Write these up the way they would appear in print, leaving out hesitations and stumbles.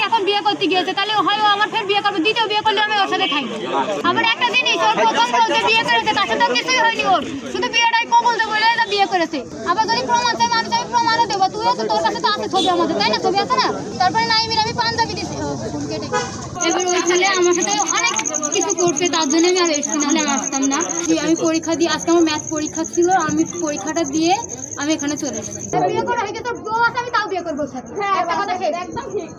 এখন বিয়ে করতে গিয়েছে তাহলে হয় আমার ফের বিয়ে করবো, দ্বিতীয় বিয়ে করলে আমি ওর সাথে থাকবো। আবার একটা জিনিস, ওর প্রথম যে বিয়ে করেছে তার সাথে কিছুই হয়নি, ওর শুধু বিয়েটাই কবল দেবো বলে বিয়ে করেছে। আবার যদি প্রমাণ চাই মানুষ, আমি প্রমাণও দেবো। তুই আছে, তোর কাছে তো আছে ছবি আমাদের, তাই না? ছবি আছে না? তারপরে নাইমির আমি পাঞ্জাবি দিচ্ছি। এবার ওই ছেলে আমার সাথে অনেক কিছু করছে, তার জন্য আমি আর এসছি, নাহলে আমি আসতাম না। আমি পরীক্ষা দিয়ে, আজকে আমার ম্যাথ পরীক্ষা ছিল, আমি পরীক্ষাটা দিয়ে আমি এখানে চলে এসেছি। বিয়ে করা হয়ে গেছে, তোর বউ আছে, আমি তাও বিয়ে করবো। একটা কথা ঠিক, একদম ঠিক।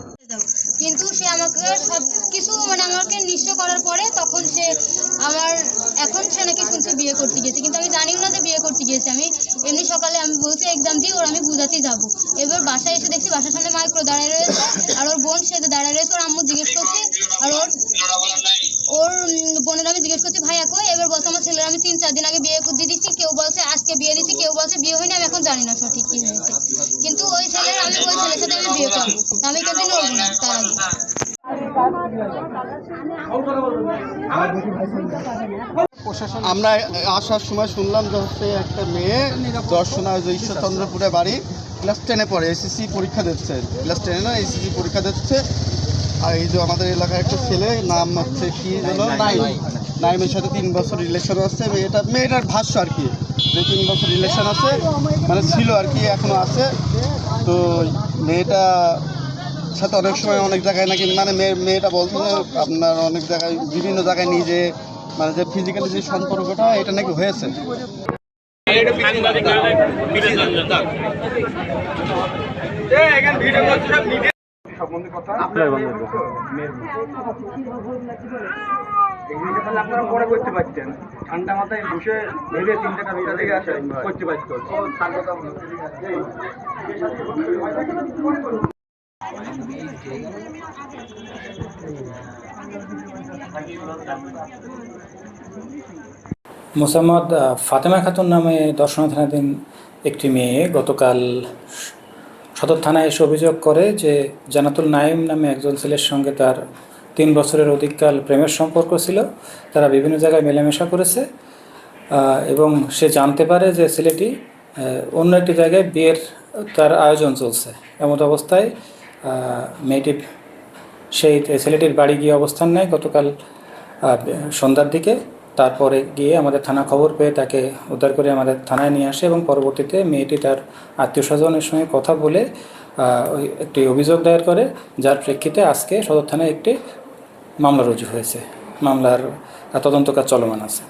কিন্তু সে আমাকে সব কিছু মানে আমাকে নিঃস্ব করার পরে তখন সে আমার, এখন সে নাকি শুনছে বিয়ে করতে গিয়েছে, কিন্তু আমি জানিও না যে বিয়ে করতে গিয়েছে। আমি এমনি সকালে আমি বলছি এক্সাম দিয়ে ওর আমি বুঝাতে যাবো। এবার বাসায় এসে দেখছি বাসার সামনে মাইক্রো দাঁড়ায় রয়েছে, আর ওর বোন সে দাঁড়ায় রয়েছে। ওর আম্মু জিজ্ঞেস করছি, আর ওর বোনের আমি জিজ্ঞেস করছি ভাইয়া কই? এবার বলছে আমার ছেলের আমি 3-4 দিন আগে বিয়ে দিয়ে দিচ্ছি, কেউ বলছে আজকে বিয়ে দিচ্ছি, কেউ বলছে বিয়ে হয়নি। আমি এখন জানি না সঠিক কি হয়েছে, কিন্তু ওই ছেলের আমি ওই ছেলের সাথে আমি বিয়ে করবো, আমি কিন্তু নড়বো না তার আগে। আমরা আসার সময় শুনলাম যে হচ্ছে একটা মেয়ে দর্শনা ঈশ্বরচন্দ্রপুরে বাড়ি, ক্লাস 10-এ পড়ে, এসএসসি পরীক্ষা দিচ্ছে, ক্লাস 10-এ না এসএসসি পরীক্ষা দিচ্ছে। আর এই যে আমাদের এলাকার একটা ছেলে নাম হচ্ছে কি যেন নাইমের সাথে 3 বছর রিলেশন আছে। মেয়েটার ভাষ্য আর কি যে 3 বছর রিলেশন আছে, মানে ছিল আর কি, এখনো আছে। তো মেয়েটা সাথে অনেক সময় অনেক জায়গায় নাকি মানে মেয়েটা বলছে যে আপনার অনেক জায়গায় বিভিন্ন জায়গায় নিজে মানে যে ফিজিক্যালি যে সম্পর্কটা এটা নাকি হয়েছে। আপনারা পরে করতে পারতেন, ঠান্ডা মাথায় বসে ভেবে 3টা থেকে আসে করতে পারতেন। মোসাম্মদ ফাতেমা খাতুন নামে দর্শনা থানাধীন একটি মেয়ে গতকাল সদর থানায় এসে অভিযোগ করে যে জান্নাতুল নাইম নামে একজন ছেলের সঙ্গে তার 3 বছরের অধিককাল প্রেমের সম্পর্ক ছিল। তারা বিভিন্ন জায়গায় মেলামেশা করেছে এবং সে জানতে পারে যে ছেলেটি অন্য একটি জায়গায় বিয়ের তার আয়োজন চলছে। এমত অবস্থায় মেয়েটি সেই ছেলেটির বাড়ি গিয়ে অবস্থান নেয় গতকাল সন্ধ্যার দিকে। তারপরে গিয়ে আমাদের থানা খবর পেয়ে তাকে উদ্ধার করে আমাদের থানায় নিয়ে আসে এবং পরবর্তীতে মেয়েটি তার আত্মীয় স্বজনের সঙ্গে কথা বলে একটি অভিযোগ দায়ের করে, যার প্রেক্ষিতে আজকে সদর থানায় একটি মামলা রুজু হয়েছে। মামলার তদন্ত কাজ চলমান আছে।